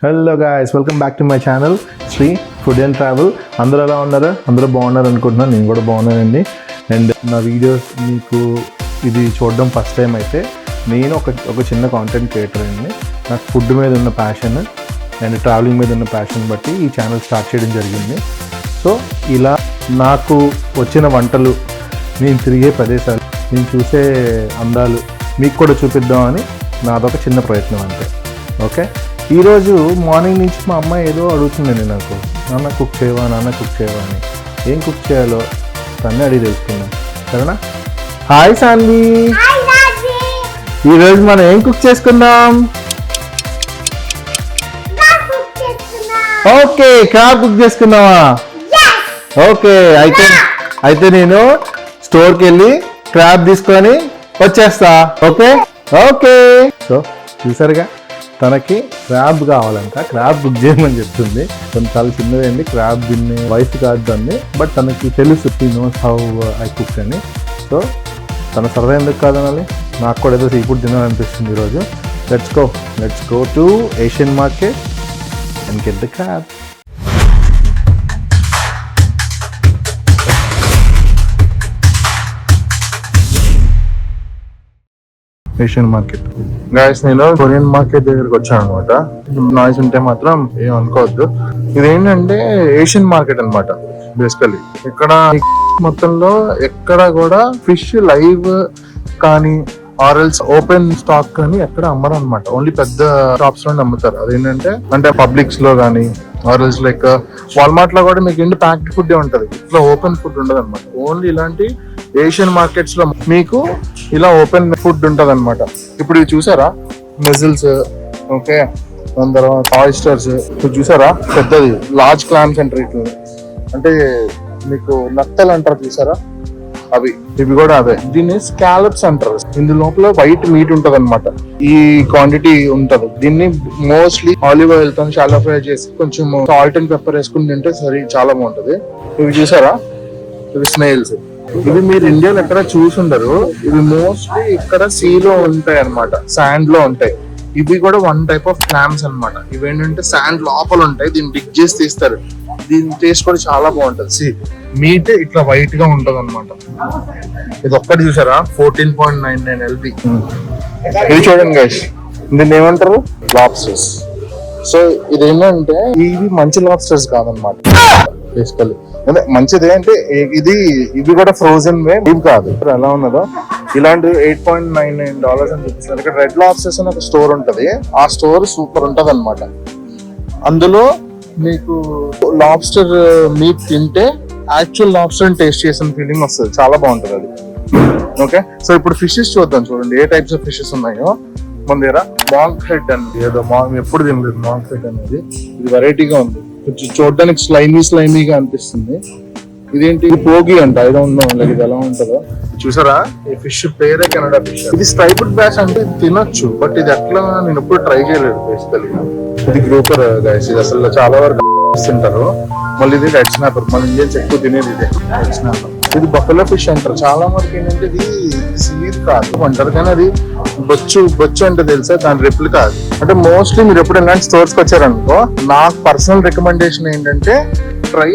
Hello guys, welcome back to my channel Shri food and travel. అందరూ ఎలా ఉన్నారు? అందరూ బాగున్నారు అనుకుంటున్నాను. నేను కూడా బాగున్నానండి. అండ్ నా వీడియోస్ మీకు ఇది చూడడం ఫస్ట్ టైం అయితే నేను ఒక చిన్న కాంటెంట్ క్రియేటర్ అండి. నాకు ఫుడ్ మీద ఉన్న ప్యాషన్ అండ్ ట్రావెలింగ్ మీద ఉన్న ప్యాషన్ బట్టి ఈ ఛానల్ స్టార్ట్ చేయడం జరిగింది. సో ఇలా నాకు వచ్చిన వంటలు, నేను తిరిగే ప్రదేశాలు, నేను చూసే అందాలు మీకు కూడా చూపిద్దామని నాదొక చిన్న ప్రయత్నం అంతే. ఓకే, ఈరోజు మార్నింగ్ నుంచి మా అమ్మాయి ఏదో అడుగుతుందండి నాకు, నాన్న కుక్ చేయవా అని. ఏం కుక్ చేయాలో తన్నే అడిగి తెలుసుకుందాం సరేనా? హాయ్ సాన్వి, ఈరోజు మనం ఏం కుక్ చేసుకుందాం? ఓకే, క్రాబ్ కుక్ చేసుకుందామా? ఓకే, అయితే నేను స్టోర్కి వెళ్ళి క్రాబ్ తీసుకొని వచ్చేస్తా. Okay okay. సో చూసారుగా, తనకి క్రాబ్ కావాలంట, క్రాబ్ బుక్ చేయమని చెప్తుంది. తను చాలా చిన్నదండి, క్రాబ్ తినే వయసు కాదు దాన్ని, బట్ తనకి తెలుసు, she knows how I cook అని. సో తన సరదా ఎందుకు కాదనాలి, నాకు కూడా ఏదో సీ ఫుడ్ తినాలనిపిస్తుంది ఈరోజు. Let's go to Asian market and get the crab. Asian market guys, నేను కొరియన్ మార్కెట్ దగ్గరికి వచ్చాను అనమాట. నాయిస్ ఉంటే మాత్రం ఏం అనుకోవద్దు. ఇదేంటంటే ఏషియన్ మార్కెట్ అనమాట. బేసికలీ ఇక్కడ మొత్తంలో ఎక్కడ కూడా ఫిష్ లైవ్ కానీ ఆర్ఎల్స్ ఓపెన్ స్టాక్ కానీ ఎక్కడ అమ్మరు అనమాట. ఓన్లీ పెద్ద షాప్స్ లో అమ్ముతారు. అదేంటంటే అంటే పబ్లిక్స్ లో కానీ ఆర్ఎల్స్ లైక్ వాల్మార్ట్ లో కూడా మీకు ఇంటి ప్యాక్డ్ ఫుడ్ ఉంటది. ఇట్లా ఓపెన్ ఫుడ్ ఉండదు అనమాట. ఓన్లీ ఇలాంటి ఏషియన్ మార్కెట్స్ లో మీకు ఇలా ఓపెన్ ఫుడ్ ఉంటది అనమాట. ఇప్పుడు ఇది చూసారా, మెజిల్స్, ఓకే, దాని తర్వాత ఆయిస్టర్స్ చూసారా, పెద్దది లార్జ్ క్లామ్స్ అంటారు ఇట్లా, అంటే మీకు నత్తలు అంటారు చూసారా, ఇవి కూడా అవే. దీన్ని స్కాలప్స్ అంటారు. ఇందు లోపల వైట్ మీట్ ఉంటది అనమాట. ఈ క్వాంటిటీ ఉంటది. దీన్ని మోస్ట్లీ ఆలివ్ ఆయిల్ తో షాలో ఫ్రై చేసి కొంచెం సాల్ట్ అండ్ పెప్పర్ వేసుకుని తింటే సరే చాలా బాగుంటది. ఇవి చూసారా, ఇవి స్నేల్స్. ఇవి మీరు ఇండియాలో ఎక్కడ చూసుండరు. ఇవి మోస్ట్లీ ఇక్కడ సీలో ఉంటాయి అనమాట, శాండ్ లో ఉంటాయి. ఇవి కూడా వన్ టైప్ ఆఫ్ క్లామ్స్ అనమాట. ఇవేంటంటే శాండ్ లోపల ఉంటాయి, దీన్ని డిగ్ చేసి తీస్తారు. దీని టేస్ట్ కూడా చాలా బాగుంటది. మీట్ ఇట్లా వైట్ గా ఉంటది అనమాట. ఇది ఒక్కటి చూసారా, 14.99 LB. ఇది చూడండి గైస్, దీన్ని ఏమంటారు, లాబ్స్టర్స్. సో ఇదేంటంటే ఇవి మంచి లాబ్స్టర్స్ కాదనమాట. బేసికల్లీ అంటే మంచిది అంటే ఇవి కూడా ఫ్రోజన్ వే, ఇవి కాదు. ఎలా ఉన్నదో ఇలాంటి $8.99 అని చూపిస్తున్నారు. ఇక్కడ రెడ్ లాబ్స్టర్స్ అని ఒక స్టోర్ ఉంటది. ఆ స్టోర్ సూపర్ ఉంటది అనమాట. అందులో మీకు లాబ్స్టర్ మీట్ తింటే యాక్చువల్ లాబ్స్టర్ టేస్ట్ చేసిన ఫీలింగ్ వస్తుంది. చాలా బాగుంటది అది. ఓకే, సో ఇప్పుడు ఫిషెస్ చూద్దాం. చూడండి ఏ టైప్స్ ఆఫ్ ఫిషెస్ ఉన్నాయో. మన దగ్గర మాంక్ హెడ్ అని ఏదో ఎప్పుడు తినలేదు. మాంక్ హెడ్ అనేది ఇది వెరైటీగా ఉంది. కొంచెం చూడడానికి స్లైమీగా అనిపిస్తుంది. ఇదేంటి, పోగి అంట. ఐ డోంట్ నో లైక్ ఇది ఎలా ఉంటుందో. చూసారా, ఈ ఫిష్ పేరే కెనడా ఫిష్. ఇది స్ట్రైప్డ్ బ్యాస్ అంటే తినొచ్చు, బట్ ఇది ఎట్లా నేను ఎప్పుడు ట్రై చేయలేదు బేసికలీ. ఇది గ్రూపర్ గైస్. ఇది అసలు చాలా వరకు తింటారు. మళ్ళీ ఇది రెడ్ స్నాపర్. మన ఇండియన్స్ ఎక్కువ తినేది ఇదే రెడ్ స్నాపర్. ఇది బఫెలో ఫిష్ అంటారు. చాలా వరకు ఏంటంటే ఇది సీడ్ కాదు అంటారు, కానీ అది బొచ్చు అంటే తెలుసా, దాని రెప్లు కాదు. అంటే మోస్ట్లీ మీరు ఎప్పుడు ఇలాంటి స్టోర్స్ కి వచ్చారనుకో, నాకు పర్సనల్ రికమెండేషన్ ఏంటంటే ట్రై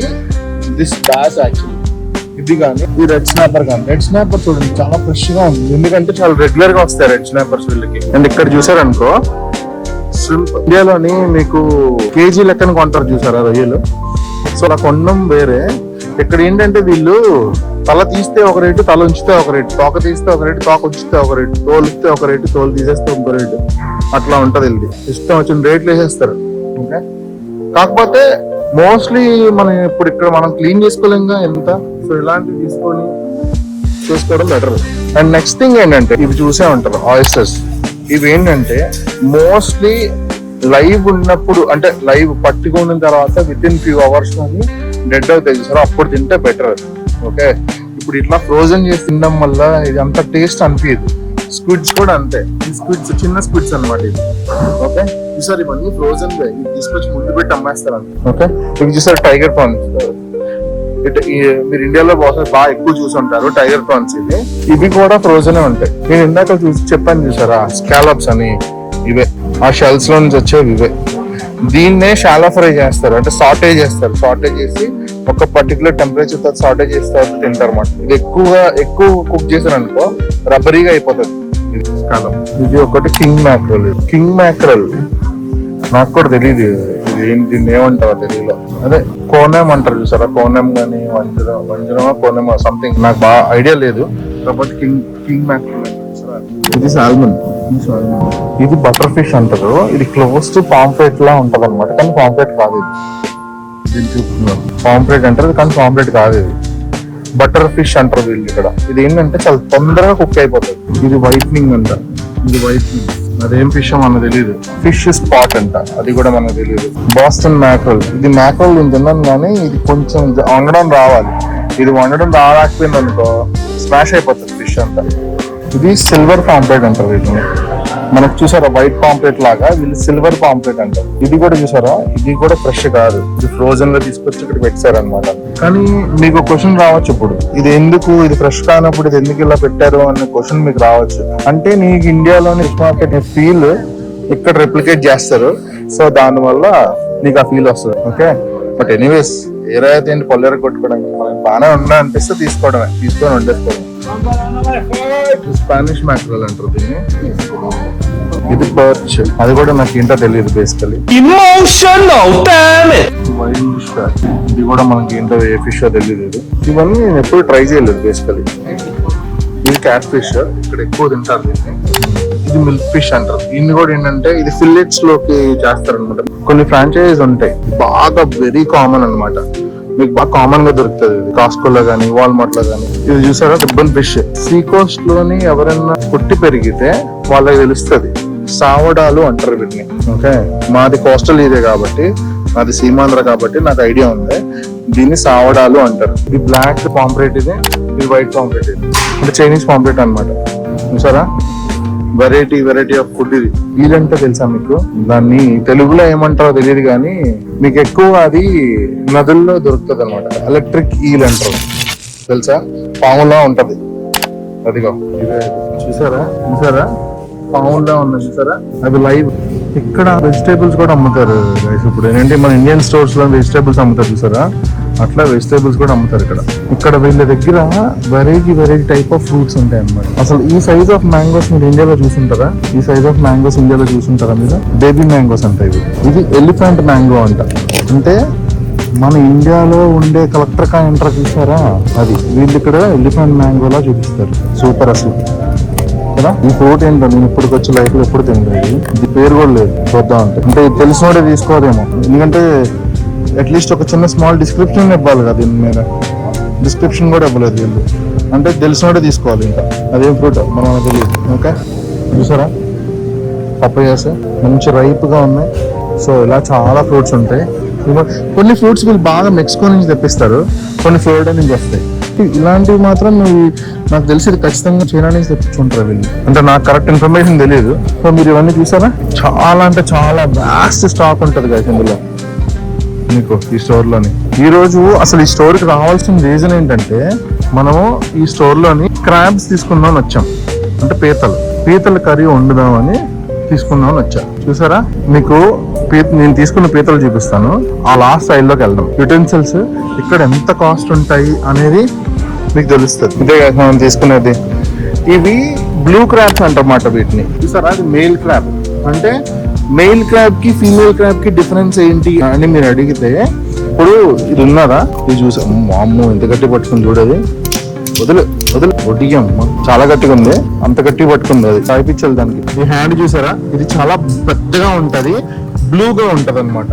దిస్ బాస్ యాక్చువల్లీ. ఇది కానీ ఈ రెడ్ స్నాపర్ కానీ. రెడ్ స్నాపర్ చూడండి చాలా ఫ్రెష్ గా ఉంది, ఎందుకంటే చాలా రెగ్యులర్ గా వస్తాయి రెడ్ స్నాపర్స్ వీళ్ళకి. అండ్ ఇక్కడ చూసారనుకో, ఇండియాలోని మీకు కేజీ లెక్కన కొంటారు చూసారా రొయ్యలు. సో అలా కొనడం వేరే. ఇక్కడ ఏంటంటే వీళ్ళు తల తీస్తే ఒక రేటు, తల ఉంచితే ఒక రేటు, తోక తీస్తే ఒక రేటు, తోక ఉంచితే ఒక రేటు, తోలు ఇస్తే ఒక రేటు, తోలు తీసేస్తే ఇంకో రేటు. అట్లా ఉంటది. వీళ్ళది ఇష్టం వచ్చిన రేట్లు వేసేస్తారు. ఓకే, కాకపోతే మోస్ట్లీ మనం ఇప్పుడు ఇక్కడ మనం క్లీన్ చేసుకోలేంగా ఎంత. సో ఇలాంటివి తీసుకొని చూసుకోవడం బెటర్. అండ్ నెక్స్ట్ థింగ్ ఏంటంటే ఇవి చూసే ఉంటారు ఆయిస్టర్స్. ఇవి ఏంటంటే మోస్ట్లీ లైవ్ ఉన్నప్పుడు, అంటే లైవ్ పట్టుకున్న తర్వాత విత్ ఇన్ ఫ్యూ అవర్స్ లోని డెడ్ అవుతాయి చూసారా, అప్పుడు తింటే బెటర్. ఓకే, ఇప్పుడు ఇట్లా ఫ్రోజన్ చేసి తినడం వల్ల ఇది అంత టేస్ట్ అనిపించదు. స్క్విడ్స్ కూడా అంతే. ఈ స్క్విడ్స్ చిన్న స్క్విడ్స్ అనమాట ఇది. ఓకే, చూసారు ఇవన్నీ ఫ్రోజన్ తీసుకొచ్చి ముందు పెట్టి అమ్మేస్తారు అంతే. ఓకే, ఇవి చూసారు టైగర్ ప్రాన్స్. మీరు ఇండియాలో బాగా ఎక్కువ చూసి ఉంటారు టైగర్ ప్రాన్స్. ఇవి కూడా ఫ్రోజన్ ఉంటాయి. నేను ఇందాక చెప్పాను చూసారా, స్కాలప్స్ అని. ఇవే ఆ షెల్స్ లో నుంచి వచ్చేవి ఇవే. దీన్నే షాలో ఫ్రై చేస్తారు, అంటే సాటే చేస్తారు. సాటే చేసి ఒక పర్టికులర్ టెంపరేచర్ తో సాటే చేసిన తర్వాత తింటారు అన్నమాట. ఇది ఎక్కువ కుక్ చేశారు అనుకో రబ్బరీగా అయిపోతుంది. ఇది ఒకటి కింగ్ మ్యాక్రల్. నాకు కూడా తెలియదు దీన్ని ఏమంటారో తెలియదు. అదే కోనెం అంటారు చూసారా, కోనెం కానీ వంజరమా కోనెం సంథింగ్, నాకు బాగా ఐడియా లేదు. కాకపోతే కింగ్ మ్యాక్రల్. ఇది సాల్మన్. ఇది బటర్ ఫిష్ అంటారు. ఇది క్లోజ్ టు పాంప్లెట్ లా ఉంటది అనమాట, కానీ పాంప్లెట్ కాదు ఇది. దీన్ని చూస్తున్నాను పాంప్లెట్ అంటారు, కానీ పాంప్లెట్ కాదు ఇది. బటర్ ఫిష్ అంటారు వీళ్ళు ఇక్కడ. ఇది ఏంటంటే చాలా తొందరగా కుక్ అయిపోతుంది. ఇది వైట్నింగ్ అంట. ఇది వైట్నింగ్. అదేం ఫిష్ మనకు తెలియదు. ఫిష్ స్పాట్ అంట, అది కూడా మనకు తెలియదు. Boston mackerel. ఇది మ్యాక్రల్ నేను తిన్నాను, కానీ ఇది కొంచెం వండడం రావాలి. ఇది వండడం రాకపోయింది అనుకో స్మాష్ అయిపోతుంది ఫిష్ అంతా. ఇది సిల్వర్ పాంప్లెట్ అంటారు వీటిని. మనకు చూసారా వైట్ పాంప్లెట్ లాగా, వీళ్ళు సిల్వర్ పాంప్లెట్ అంటారు. ఇది కూడా చూసారా, ఇది కూడా ఫ్రెష్ కాదు, ఇది ఫ్రోజన్ లో తీసుకొచ్చి ఇక్కడ పెట్టారు అనమాట. కానీ మీకు క్వశ్చన్ రావచ్చు ఇప్పుడు, ఇది ఎందుకు, ఇది ఫ్రెష్ కానప్పుడు ఇది ఎందుకు ఇలా పెట్టారు అనే క్వశ్చన్ మీకు రావచ్చు. అంటే నీకు ఇండియాలోని ఫిష్ మార్కెట్ ఫీల్ ఇక్కడ రెప్లికేట్ చేస్తారు, సో దానివల్ల నీకు ఆ ఫీల్ వస్తుంది. ఓకే, బట్ ఎనీవేస్ ఏదైతే ఏంటి పొల్లెర కొట్టుకోవడానికి మనకి బాగానే ఉందా అనిపిస్తే తీసుకొని వండేసుకోవడం. స్పానిష్ మ్యాక్రల్ అంటారు దీన్ని. ఇది పర్చ్, అది కూడా నాకు ఏంటో తెలియదు బేసికలీ. వైల్డ్ షార్క్, ఇది కూడా మనకి ఏంటో ఏ ఫిష్ తెలియదు. ఇవన్నీ నేను ఎప్పుడు ట్రై చేయలేదు బేసికలీ. ఇది క్యాట్ ఫిష్, ఇక్కడ ఎక్కువ తింటారు దీన్ని. ఇది మిల్క్ ఫిష్ అంటారు. దీన్ని కూడా ఏంటంటే ఇది ఫిల్లెట్స్ లోకి చేస్తారు అనమాట. కొన్ని ఫ్రాంచైజీస్ ఉంటాయి, బాగా వెరీ కామన్ అనమాట. మీకు బాగా కామన్ గా దొరుకుతుంది ఇది కాస్కోలో గానీ వాల్మార్ట్ లో గానీ. ఇది చూసారా రిబ్బన్ ఫిష్. సీ కోస్ట్ లోని ఎవరైనా పుట్టి పెరిగితే వాళ్ళకి తెలుస్తుంది. సావడాలు అంటారు వీటిని. ఓకే, మాది కోస్టల్ ఏరియా కాబట్టి, మాది సీమాంధ్ర కాబట్టి నాకు ఐడియా ఉంది. దీన్ని సావడాలు అంటారు. ఇది బ్లాక్ పాంప్లెట్, ఇది వైట్ పాంప్లెట్. అంటే చైనీస్ పాంప్లెట్ అనమాట. చూసారా వెరైటీ ఆఫ్ ఫుడ్. ఇది ఈల్ అంటే తెలుసా మీకు? దాన్ని తెలుగులో ఏమంటారో తెలియదు, కానీ మీకు ఎక్కువ అది నదుల్లో దొరుకుతుంది అనమాట. ఎలక్ట్రిక్ ఈల్ అంటారు, తెలుసా? పాములా ఉంటది. అదిగో చూసారా పాములా ఉన్నది చూసారా, అది లైవ్. ఇక్కడ వెజిటేబుల్స్ కూడా అమ్ముతారు గైస్. ఇప్పుడు ఏంటంటే మన ఇండియన్ స్టోర్స్ లో వెజిటేబుల్స్ అమ్ముతారు చూసారా, అట్లా వెజిటేబుల్స్ కూడా అమ్ముతారు ఇక్కడ. ఇక్కడ వీళ్ళ దగ్గర వెరైటీ టైప్ ఆఫ్ ఫ్రూట్స్ ఉంటాయి అన్నమాట. అసలు ఈ సైజ్ ఆఫ్ మ్యాంగోస్ మీరు ఇండియాలో చూసుంటారా? ఈ సైజ్ ఆఫ్ మ్యాంగోస్ ఇండియాలో చూసుంటారా మీరు? బేబీ మ్యాంగోస్ అంట ఇవి. ఇది ఎలిఫెంట్ మ్యాంగో అంట. అంటే మన ఇండియాలో ఉండే కలెక్టర్ కాయ అంటారా చూసారా, అది వీళ్ళు ఇక్కడ ఎలిఫెంట్ మ్యాంగోలా చూపిస్తారు. సూపర్ అసలు కదా. ఈ ఫ్రూట్ ఏంటో నేను ఇప్పటికి వచ్చి లైఫ్ లో ఎప్పుడు తినలేదు. ఇది పేరు కూడా లేదు చూద్దాం అంటే తెలిసినోడే తీసుకోదేమో, ఎందుకంటే అట్లీస్ట్ ఒక చిన్న స్మాల్ డిస్క్రిప్షన్ ఇవ్వాలి కదా. దీని మీద డిస్క్రిప్షన్ కూడా ఇవ్వలేదు వీళ్ళు. అంటే తెలిసినోడే తీసుకోవాలి. ఇంకా అదేం ఫ్రూట్ మనం తెలియదు. ఓకే, చూసారా పప్పయాస్ మంచి రైప్ గా ఉన్నాయి. సో ఇలా చాలా ఫ్రూట్స్ ఉంటాయి. కొన్ని ఫ్రూట్స్ వీళ్ళు బాగా మెక్సికో నుంచి తెప్పిస్తారు, కొన్ని ఫ్లోరిడా నుంచి వస్తాయి. ఇలాంటివి మాత్రం నాకు తెలిసి ఖచ్చితంగా చైనా నుంచి తెప్పించుకుంటారు వీళ్ళు. అంటే నాకు కరెక్ట్ ఇన్ఫర్మేషన్ తెలియదు. సో మీరు ఇవన్నీ చూసారా, చాలా అంటే చాలా వ్యాస్ట్ స్టాక్ ఉంటుంది కదా ఇందులో మీకు ఈ స్టోర్ లోని. ఈ రోజు అసలు ఈ స్టోర్ కి రావాల్సిన రీజన్ ఏంటంటే, మనము ఈ స్టోర్ లోని క్రాబ్స్ తీసుకుందామని వచ్చాం. అంటే పీతల కర్రీ వండుదామని తీసుకుందామని వచ్చా. చూసారా, మీకు నేను తీసుకున్న పీతలు చూపిస్తాను. ఆ లాస్ట్ సైడ్ లోకి వెళ్దాం. యుటెన్సిల్స్ ఇక్కడ ఎంత కాస్ట్ ఉంటాయి అనేది మీకు తెలుస్తుంది. ఇదే కదా మనం తీసుకునేది. ఇవి బ్లూ క్రాబ్స్ అంటమాట వీటిని. చూసారా, అది మేల్ క్రాబ్. అంటే మెయిల్ క్రాబ్ కి ఫీమేల్ క్రాబ్ కి డిఫరెన్స్ ఏంటి అని మీరు అడిగితే, ఇప్పుడు ఇది ఉన్నదా, ఇది చూసా అమ్మో ఎంత గట్టి పట్టుకుని చూడది. వదులు ఒడియం చాలా గట్టిగా ఉంది, అంత గట్టి పట్టుకుంది. అది చాయిపించాలి దానికి. ఈ హ్యాండ్ చూసారా, ఇది చాలా పెద్దగా ఉంటది, బ్లూగా ఉంటది అనమాట.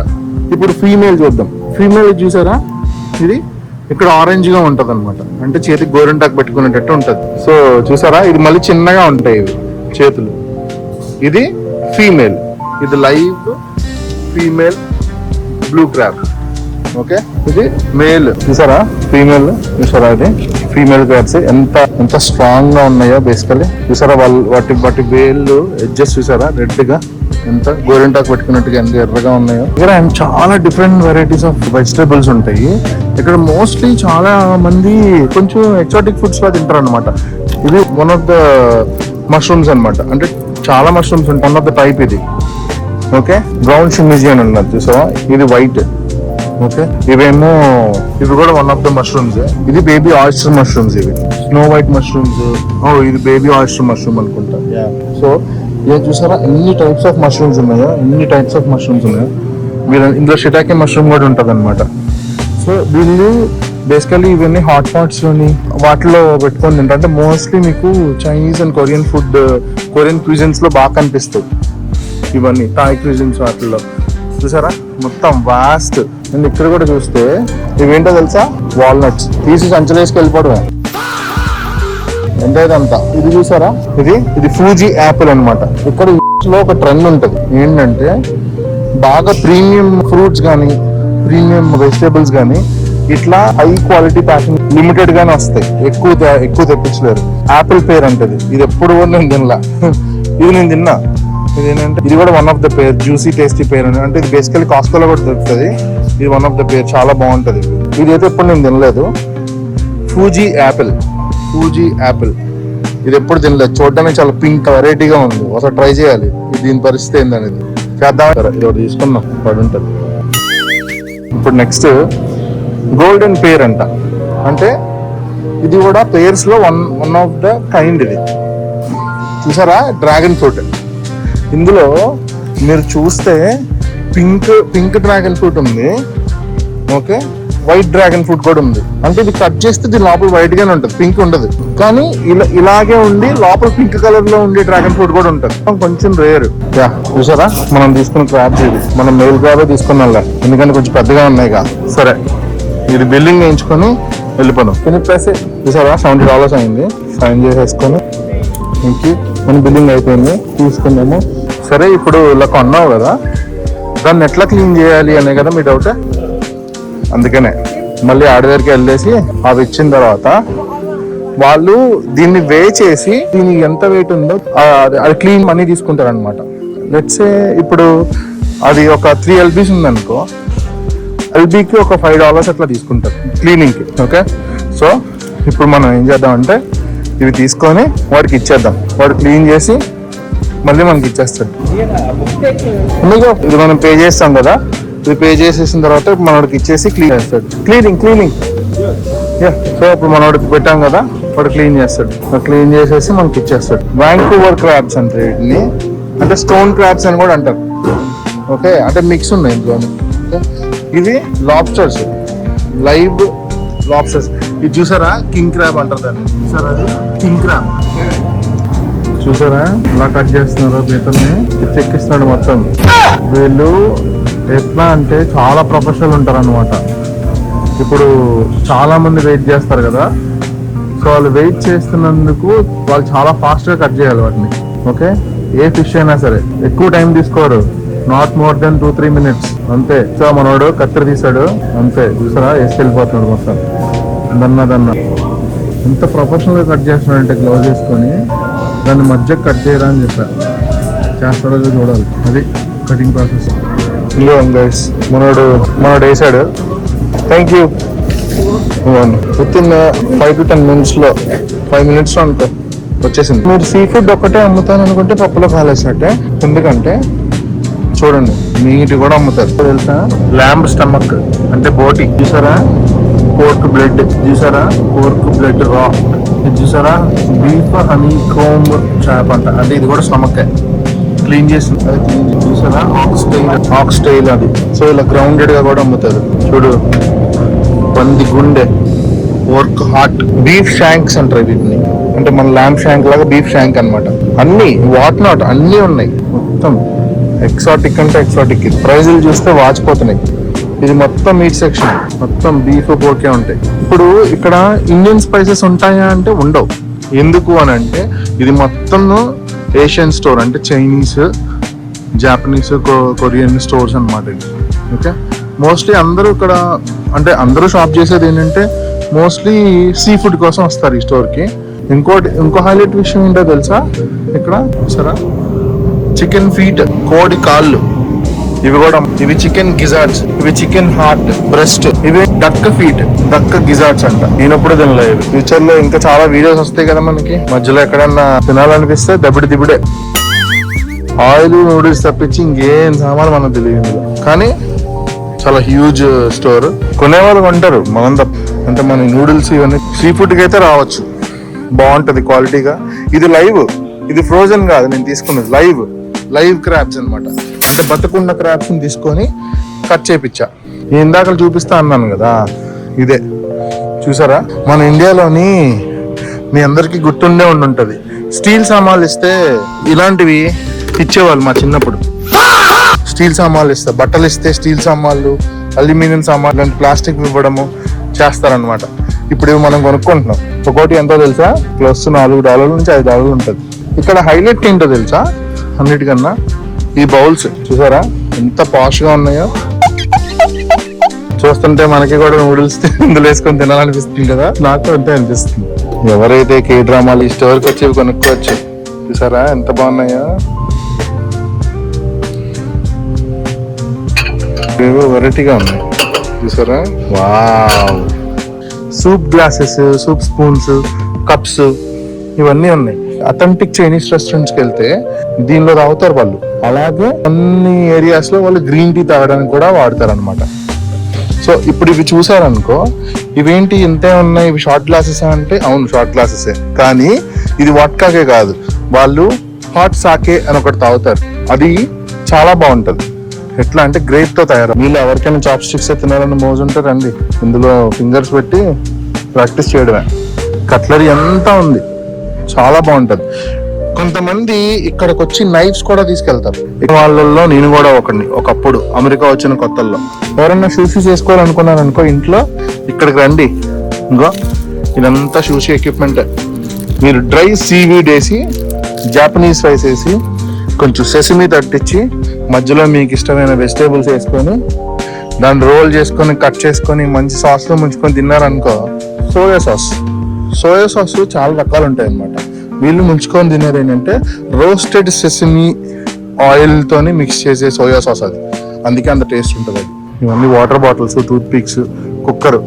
ఇప్పుడు ఫీమేల్ చూద్దాం. ఫీమేల్ చూసారా, ఇది ఇక్కడ ఆరెంజ్ గా ఉంటది అనమాట. అంటే చేతికి గోరింటాకు పెట్టుకునేటట్టు ఉంటది. సో చూసారా, ఇది మళ్ళీ చిన్నగా ఉంటాయి ఇవి చేతులు. ఇది ఫీమేల్, ఇది live female blue crab. Okay, ఇది మేల్. చూసారా ఫీమేల్, చూసారా ఇది ఫీమేల్ క్రాబ్స్ ఎంత స్ట్రాంగ్ గా ఉన్నాయో బేసికలీ. చూసారా వాటి వేళ్ళు ఎడ్జెస్ చూసారా రెడ్ గా, ఎంత గోరింటాకు పెట్టుకున్నట్టుగా ఎంత ఎర్రగా ఉన్నాయో. ఇక్కడ చాలా డిఫరెంట్ వెరైటీస్ ఆఫ్ వెజిటేబుల్స్ ఉంటాయి ఇక్కడ. మోస్ట్లీ చాలా మంది కొంచెం ఎక్సాటిక్ ఫుడ్స్ లా తింటారు అనమాట. ఇది వన్ ఆఫ్ ద మష్రూమ్స్ అనమాట. అంటే చాలా మష్రూమ్స్ ఉంటాయి, వన్ ఆఫ్ ద టైప్ ఇది. ఓకే, బ్రౌన్ షిమ్మిజీ అని ఉన్నది చూసావా, ఇది వైట్. ఓకే, ఇవి కూడా వన్ ఆఫ్ ద మష్రూమ్స్. ఇది బేబీ ఆయిస్టర్ మష్రూమ్స్, ఇవి స్నో వైట్ మష్రూమ్స్. ఇది బేబీ ఆయిస్టర్ మష్రూమ్ అనుకుంటా. సో ఇది చూసారా ఎన్ని టైప్స్ ఆఫ్ మష్రూమ్స్ ఉన్నాయో, ఇందులో షిటాకే మష్రూమ్ కూడా ఉంటుంది అనమాట. సో వీళ్ళు బేసికలీ ఇవన్నీ హాట్ పాట్స్ లోని వాటిలో పెట్టుకొని తింటారు. అంటే మోస్ట్లీ మీకు Chinese and Korean food, Korean cuisines లో బాగా కనిపిస్తాయి ఇవన్నీ. థాయ్ క్యూజిన్స్ వాటిల్లో చూసారా మొత్తం వాస్ట్. అండ్ ఇక్కడ కూడా చూస్తే ఇవేంటో తెలుసా, వాల్నట్స్ తీసి సంచలేసుకు వెళ్ళిపోవడమే. ఎంత ఇదంతా. ఇది చూసారా, ఇది ఫూజీ యాపిల్ అనమాట. ఇక్కడ లో ఒక ట్రెండ్ ఉంటుంది ఏంటంటే, బాగా ప్రీమియం ఫ్రూట్స్ కానీ ప్రీమియం వెజిటేబుల్స్ కానీ ఇట్లా హై క్వాలిటీ ప్యాకింగ్ లిమిటెడ్ గానే వస్తాయి, ఎక్కువ తెప్పించలేరు. యాపిల్ పేర్ అంటది, ఇది ఎప్పుడు కూడా నేను తినలా. ఇది నేను తిన్నా. ఇది ఏంటంటే, ఇది కూడా one of the pear, juicy tasty pear అని. అంటే ఇది బేసికలీ కాస్కోలో కూడా దొరుకుతుంది. ఇది వన్ ఆఫ్ ద పేర్, చాలా బాగుంటది. ఇది అయితే ఎప్పుడు నేను తినలేదు. ఫూజీ యాపిల్ ఇది ఎప్పుడు తినలేదు. చూడడానికి చాలా పింక్ వెరైటీగా ఉంది, ఒకసారి ట్రై చేయాలి. దీని పరిస్థితి ఏందనేది చేద్దాం. ఇది ఒకటి తీసుకున్నాం, పడి ఉంటుంది. ఇప్పుడు నెక్స్ట్ గోల్డెన్ పేర్ అంట. అంటే ఇది కూడా పేర్స్ లో వన్ ఆఫ్ ద కైండ్. ఇది చూసారా, డ్రాగన్ ఫ్రూట్. ఇందులో మీరు చూస్తే పింక్ డ్రాగన్ ఫ్రూట్ ఉంది. ఓకే, వైట్ డ్రాగన్ ఫ్రూట్ కూడా ఉంది. అంటే ఇది కట్ చేస్తే ఇది లోపల వైట్ గానే ఉంటుంది, పింక్ ఉండదు. కానీ ఇలాగే ఉండి లోపల పింక్ కలర్ లో ఉండే డ్రాగన్ ఫ్రూట్ కూడా ఉంటుంది, కొంచెం రేర్. చూసారా, మనం తీసుకున్న క్రాబ్స్ ఇది, మనం మెయిల్ క్రాబే తీసుకున్నాంలే, ఎందుకంటే కొంచెం పెద్దగా ఉన్నాయిగా. సరే, ఇది బిల్లింగ్ వేయించుకొని వెళ్ళిపోదాం. తినిపేసి చూసారా, $70 అయింది. సైన్ చేసేసుకొని ఇంకి మన బిల్లింగ్ అయిపోయింది, తీసుకున్నాము. సరే, ఇప్పుడు ఇలా కొన్నావు కదా, దాన్ని ఎట్లా క్లీన్ చేయాలి అనే కదా మీ డౌట్. అందుకనే మళ్ళీ ఆడి దగ్గరికి వెళ్ళేసి అవి ఇచ్చిన తర్వాత వాళ్ళు దీన్ని వే చేసి దీనికి ఎంత వెయిట్ ఉందో అది క్లీన్ మనీ తీసుకుంటారు అనమాట. లెట్స్ ఇప్పుడు అది ఒక 3 LBs ఉందనుకో, LBకి ఒక $5 అట్లా తీసుకుంటారు క్లీనింగ్కి. ఓకే, సో ఇప్పుడు మనం ఏం చేద్దామంటే ఇవి తీసుకొని వాడికి ఇచ్చేద్దాం. వాడు క్లీన్ చేసి మళ్ళీ మనకి ఇచ్చేస్తాడు. ఇది మనం పే చేస్తాం కదా, ఇది పే చేసేసిన తర్వాత మనోడికి ఇచ్చేసి క్లీన్ చేస్తాడు. క్లీనింగ్ సో ఇప్పుడు మనోడికి పెట్టాం కదా, వాడు క్లీన్ చేస్తాడు. క్లీన్ చేసేసి మనకి ఇచ్చేస్తాడు. వ్యాంకూవర్ క్రాబ్స్ అంటే వీటిని, అంటే స్టోన్ క్రాబ్స్ అని కూడా అంటారు. ఓకే, అంటే మిక్స్ ఉన్నాయి ఇంట్లో. ఇది లాబ్స్టర్స్, లైవ్ లాబ్స్టర్స్. ఇది చూసారా, కింగ్ క్రాబ్ అంటారు దాన్ని. చూసారా, అది కింగ్ క్రాబ్. చూసారా ఇలా కట్ చేస్తున్నారు, పీతల్ని చెక్కిస్తున్నాడు మొత్తం. వీళ్ళు ఎట్లా అంటే చాలా ప్రొఫెషనల్ ఉంటారు అనమాట. ఇప్పుడు చాలా మంది వెయిట్ చేస్తారు కదా, సో వాళ్ళు వెయిట్ చేస్తున్నందుకు వాళ్ళు చాలా ఫాస్ట్ గా కట్ చేయాలి వాటిని. ఓకే, ఏ ఫిష్ అయినా సరే ఎక్కువ టైం తీసుకోరు, నాట్ మోర్ దెన్ 2-3 minutes అంతే. సో మనోడు కత్తెర తీసాడు అంతే, చూసారా వేసుకెళ్ళిపోతున్నాడు మొత్తం. దన్న ఎంత ప్రొఫెషనల్ గా కట్ చేస్తున్నాడంటే గ్లౌజ్ వేసుకొని దాన్ని మధ్య కట్ చేయరా అని చెప్పారు. చేస్తాడో చూడాలి, అది కటింగ్ ప్రాసెస్. గైస్ మనోడు వేసాడు. Thank you. With in 5 to 10 minutes లో 5 minutes లో అనుకో వచ్చేసింది. మీరు సీ ఫుడ్ ఒక్కటే అమ్ముతాను అనుకుంటే పప్పులో కాలేసినట్టే. ఎందుకంటే చూడండి, మీట్ కూడా అమ్ముతారు తెలుసా. ల్యాంబ్ స్టమక్ అంటే బోటి చూసారా, పోర్క్ బ్లడ్ చూసారా, పోర్క్ బ్లడ్ రా. ఇది చూసారా, బీఫ్ హనీ కోమ్ చాప్ అంట, అంటే ఇది కూడా స్టమక్ క్లీన్ చేసి చూసారా. ఆక్స్ టైల్ అది. సో ఇలా గ్రౌండెడ్ గా కూడా అమ్ముతారు. చూడు, పంది గుండె, పోర్క్ హార్ట్, బీఫ్ షాంక్స్ అంటారు వీటిని. అంటే మన ల్యాంబ్ షాంక్ లాగా బీఫ్ షాంక్ అనమాట. అన్ని వాట్ నాట్ అన్ని ఉన్నాయి మొత్తం. ఎక్సాటిక్ అంటే ఎక్సాటిక్. ప్రైజులు చూస్తే వాచిపోతున్నాయి. ఇది మొత్తం మీట్ సెక్షన్, మొత్తం బీఫ్ పోర్కే ఉంటాయి. ఇప్పుడు ఇక్కడ ఇండియన్ స్పైసెస్ ఉంటాయా అంటే ఉండవు. ఎందుకు అని అంటే ఇది మొత్తం ఏషియన్ స్టోర్, అంటే చైనీస్, జాపనీస్, కొరియన్ స్టోర్స్ అనమాట. ఓకే, మోస్ట్లీ అందరూ ఇక్కడ, అంటే అందరూ షాప్ చేసేది ఏంటంటే మోస్ట్లీ సీ ఫుడ్ కోసం వస్తారు ఈ స్టోర్కి. ఇంకో హైలైట్ విషయం ఏంటో తెలుసా, ఇక్కడ సరే చికెన్ ఫీట్, కోడి కాళ్ళు, ఇవి చికెన్ గిజార్డ్స్, ఇవి చికెన్ హార్ట్, బ్రెస్ట్, ఇవి డక్ ఫీట్, డక్ గిజార్డ్స్ అంట. నేనప్పుడు తినలేదు. ఫ్యూచర్ లో ఇంకా చాలా వీడియోస్ వస్తాయి కదా మనకి, మధ్యలో ఎక్కడన్నా తినాలనిపిస్తే దబిడే. ఆయిల్ నూడిల్స్ తప్పించి ఇంకేం సామాన్ మనకు తెలియదు. కానీ చాలా హ్యూజ్ స్టోర్. కొనేవాళ్ళు కొంటారు, మనం తప్ప. అంటే మన నూడిల్స్ ఇవన్నీ సీ ఫుడ్కి అయితే రావచ్చు, బాగుంటది క్వాలిటీగా. ఇది లైవ్, ఇది ఫ్రోజన్ కాదు నేను తీసుకున్నది, లైవ్ క్రాబ్స్ అనమాట. అంటే బతుకున్న క్రాబ్స్ ని తీసుకొని కట్ చేపించా. ఇందాక చూపిస్తా అన్నాను కదా, ఇదే చూసారా. మన ఇండియాలోని మీ అందరికి గుర్తుండే ఉండుంటది, స్టీల్ సామాన్లు ఇస్తే ఇలాంటివి ఇచ్చేవాళ్ళు మా చిన్నప్పుడు. స్టీల్ సామాన్లు ఇస్తే, బట్టలు ఇస్తే స్టీల్ సామాన్లు, అల్యూమినియం సామాన్లు అంటే ప్లాస్టిక్ ఇవ్వడము చేస్తారనమాట. ఇప్పుడు ఇవి మనం కొనుక్కుంటున్నాం. ఒక్కోటి ఎంతో తెలుసా, ప్లస్ $4 నుంచి $5 ఉంటుంది. ఇక్కడ హైలైట్ ఏంటో తెలుసా అన్నిటికన్నా, ఈ బౌల్స్ చూసారా ఎంత పాష్ గా ఉన్నాయో. చూస్తుంటే మనకి కూడా నూడిల్స్ ఇందులో వేసుకొని తినాలనిపిస్తుంది కదా, నాకు అంతే అనిపిస్తుంది. ఎవరైతే కే డ్రామాలు ఈ స్టోర్కి వచ్చి కొనుక్కోవచ్చు. చూసారా ఎంత బాగున్నాయో, ఏవో వెరైటీగా ఉన్నాయి చూసారా. Wow, soup glasses, soup spoons, cups ఇవన్నీ ఉన్నాయి. అథెంటిక్ చైనీస్ రెస్టారెంట్స్కి వెళ్తే దీనిలో తాగుతారు వాళ్ళు. అలాగే అన్ని ఏరియాస్ లో వాళ్ళు గ్రీన్ టీ తాగడానికి కూడా వాడతారు అనమాట. సో ఇప్పుడు ఇవి చూసారనుకో, ఇవేంటి ఇంతే ఉన్నాయి, ఇవి షార్ట్ గ్లాసెస్ అంటే అవును షార్ట్ గ్లాసెసే, కానీ ఇది వడ్కాకే కాదు, వాళ్ళు హాట్ సాకే అని ఒకటి తాగుతారు. అది చాలా బాగుంటది. ఎట్లా అంటే గ్రేప్ తో తయారు. వీళ్ళు ఎవరికైనా చాప్ స్టిక్స్ తినాలని మోజు ఉంటే రండి, ఇందులో ఫింగర్స్ పెట్టి ప్రాక్టీస్ చేయడమే. కట్లరీ అంతా ఉంది, చాలా బాగుంటది. కొంతమంది ఇక్కడికి వచ్చి నైఫ్స్ కూడా తీసుకెళ్తారు. వాళ్ళల్లో నేను కూడా ఒకప్పుడు అమెరికా వచ్చిన కొత్తల్లో ఎవరన్నా షూషీ చేసుకోవాలనుకున్నారనుకో ఇంట్లో, ఇక్కడికి రండి. ఇంకో ఇదంతా షూషీ ఎక్విప్మెంట్. మీరు డ్రై సీవీడ్ వేసి, జాపనీస్ రైస్ వేసి, కొంచెం సెసమి తట్టించి, మధ్యలో మీకు ఇష్టమైన వెజిటేబుల్స్ వేసుకొని, దాన్ని రోల్ చేసుకొని కట్ చేసుకొని మంచి సాస్లో ముంచుకొని తిన్నారనుకో. సోయా సాస్ చాలా రకాలు ఉంటాయి అన్నమాట. వీళ్ళు ముంచుకొని తినేది ఏంటంటే రోస్టెడ్ సెసమి ఆయిల్ తోని మిక్స్ చేసే సోయా సాస్ అది, అందుకే అంత టేస్ట్ ఉంటుంది అది. ఇవన్నీ water bottles, tooth pics, cooker.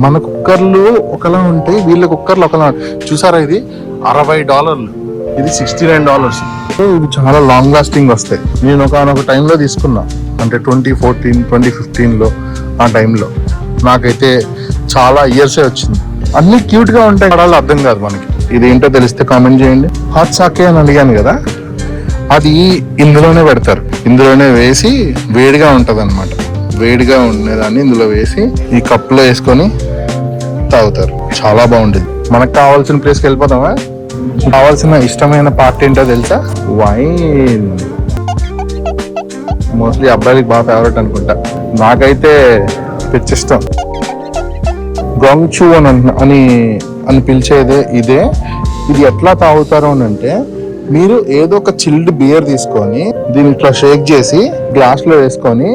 మన కుక్కర్లు ఒకలా ఉంటాయి, వీళ్ళ కుక్కర్లు ఒకలా. చూసారా ఇది $60, ఇది $69. ఇవి చాలా లాంగ్ లాస్టింగ్ వస్తాయి. నేను ఒకనొక టైంలో తీసుకున్నా, అంటే 2014, 2015లో ఆ టైంలో. నాకైతే చాలా ఇయర్సే వచ్చింది. అన్ని క్యూట్ గా ఉంటాయి, పడాలి అర్థం కాదు మనకి. ఇదేంటో తెలిస్తే కామెంట్ చేయండి. హాట్ సాకే అని అడిగాను కదా, అది ఇందులోనే పెడతారు. ఇందులోనే వేసి వేడిగా ఉంటది అనమాట. వేడిగా ఉండేదాన్ని ఇందులో వేసి ఈ కప్పులో వేసుకొని తాగుతారు. చాలా బాగుంటుంది. మనకు కావాల్సిన ప్లేస్కి వెళ్ళిపోతామా. కావాల్సిన ఇష్టమైన పార్ట్ ఏంటో తెలుసా, వైన్. మోస్ట్లీ అబ్బాయిలకి బాగా ఫేవరెట్ అనుకుంటా. నాకైతే పిచ్చిష్టం. గంగ్చూ అని పిలిచేదే ఇదే. ఇది ఎట్లా తాగుతారు అని అంటే, మీరు ఏదో ఒక చిల్డ్ బియర్ తీసుకొని దీన్ని ఇట్లా షేక్ చేసి గ్లాస్ లో వేసుకొని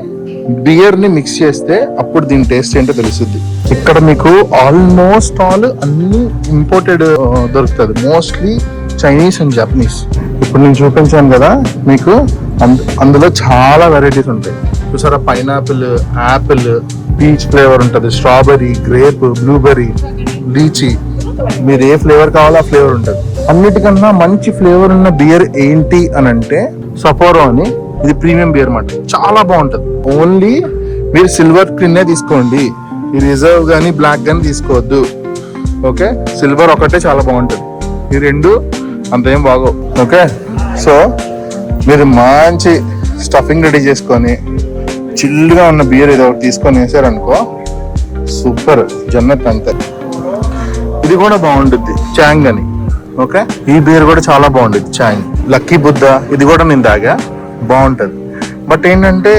బియర్ ని మిక్స్ చేస్తే అప్పుడు దీని టేస్ట్ ఏంటో తెలుస్తుంది. ఇక్కడ మీకు ఆల్మోస్ట్ ఆల్ అన్ని ఇంపోర్టెడ్ దొరుకుతుంది, మోస్ట్లీ చైనీస్ అండ్ జపనీస్. ఇప్పుడు నేను చూపించాను కదా మీకు, అందులో చాలా వెరైటీస్ ఉంటాయి. చూసారా, పైనాపిల్, యాపిల్, పీచ్ ఫ్లేవర్ ఉంటుంది, స్ట్రాబెర్రీ, గ్రేప్, బ్లూబెర్రీ, లీచీ. మీరు ఏ ఫ్లేవర్ కావాలో ఆ ఫ్లేవర్ ఉంటుంది. అన్నిటికన్నా మంచి ఫ్లేవర్ ఉన్న బియర్ ఏంటి అని అంటే సపోరో అని. ఇది ప్రీమియం బియర్ అన్నమాట, చాలా బాగుంటుంది. ఓన్లీ మీరు సిల్వర్ స్క్రీన్ తీసుకోండి, ఈ రిజర్వ్ కానీ బ్లాక్ కానీ తీసుకోవద్దు. ఓకే, సిల్వర్ ఒకటే చాలా బాగుంటుంది, ఈ రెండు అంతేం బాగో. ఓకే, సో మీరు మంచి స్టఫింగ్ రెడీ చేసుకొని చిల్డ్గా ఉన్న బియర్ ఏదో ఒకటి తీసుకొని వేసారనుకో, సూపర్, జన్నత్ అంతే. ఇది కూడా బాగుంటుంది, చాంగ్ అని. ఓకే, ఈ బియర్ కూడా చాలా బాగుంటుంది, చాంగ్. లక్కీ బుద్ధ, ఇది కూడా నేను తాగా, బాగుంటుంది. బట్ ఏంటంటే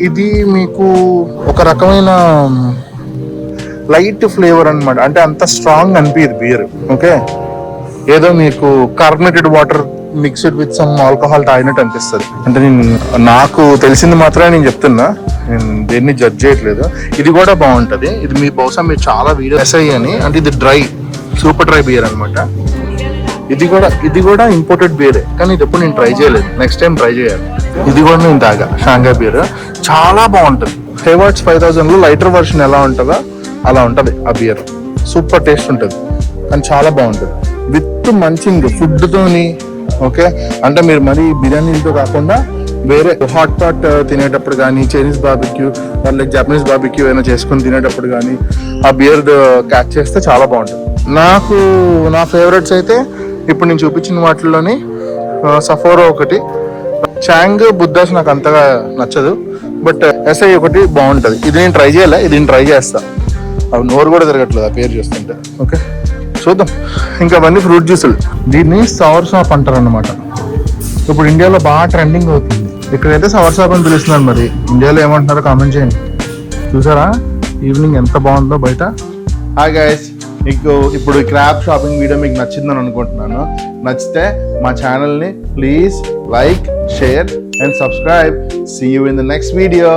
ఇది మీకు ఒక రకమైన లైట్ ఫ్లేవర్ అన్నమాట, అంటే అంత స్ట్రాంగ్ అనిపించదు బియర్. ఓకే, ఏదో మీకు carbonated water mixed with some alcohol తాగినట్టు అనిపిస్తుంది. అంటే నాకు తెలిసింది మాత్రమే నేను చెప్తున్నా, నేను దేన్ని జడ్జ్ చేయట్లేదు. ఇది కూడా బాగుంటది. ఇది మీ బహుశా మీరు చాలా వీడియో ఎస్ఐ అని, అంటే ఇది డ్రై, సూపర్ డ్రై బియర్ అనమాట. ఇది కూడా ఇంపోర్టెడ్ బియరే, కానీ ఇది ఎప్పుడు నేను ట్రై చేయలేదు. నెక్స్ట్ టైం ట్రై చేయాలి. ఇది కూడా నేను తాగా, షాంఘై బియర్, చాలా బాగుంటుంది. హేవర్ట్స్ 5000లో లైటర్ వర్షన్ ఎలా ఉంటుందో అలా ఉంటది ఆ బియర్. సూపర్ టేస్ట్ ఉంటుంది, కానీ చాలా బాగుంటుంది. విత్ మంచి ఫుడ్ తోని ఓకే, అంటే మీరు మరి బిర్యానీలతో కాకుండా వేరే హాట్ తినేటప్పుడు కానీ, Chinese barbecue like Japanese barbecue ఏమైనా చేసుకొని తినేటప్పుడు కానీ ఆ బియర్ క్యాచ్ చేస్తే చాలా బాగుంటుంది. నాకు నా ఫేవరెట్స్ అయితే ఇప్పుడు నేను చూపించిన వాటిల్లోని సఫోరో ఒకటి, చాంగ్ బుద్ధాస్ నాకు అంతగా నచ్చదు, బట్ ఎస్ఐ ఒకటి బాగుంటుంది. ఇది నేను ట్రై చేయలే, ఇది నేను ట్రై చేస్తా. అవి నోరు కూడా తిరగట్లేదు ఆ పేరు చూస్తుంటే. ఓకే చూద్దాం. ఇంకా అవన్నీ ఫ్రూట్ జ్యూసులు. దీన్ని సవర్ షాప్ అంటారు అన్నమాట. ఇప్పుడు ఇండియాలో బాగా ట్రెండింగ్ అవుతుంది. ఇక్కడైతే సవర్ షాప్ అని పిలుస్తున్నారు, మరి ఇండియాలో ఏమంటున్నారో కామెంట్ చేయండి. చూసారా ఈవినింగ్ ఎంత బాగుందో బయట. హాయ్ గైస్, మీకు ఇప్పుడు క్రాబ్ షాపింగ్ వీడియో మీకు నచ్చిందని అనుకుంటున్నాను. నచ్చితే మా ఛానల్ని please like, share and subscribe. See you in the next video.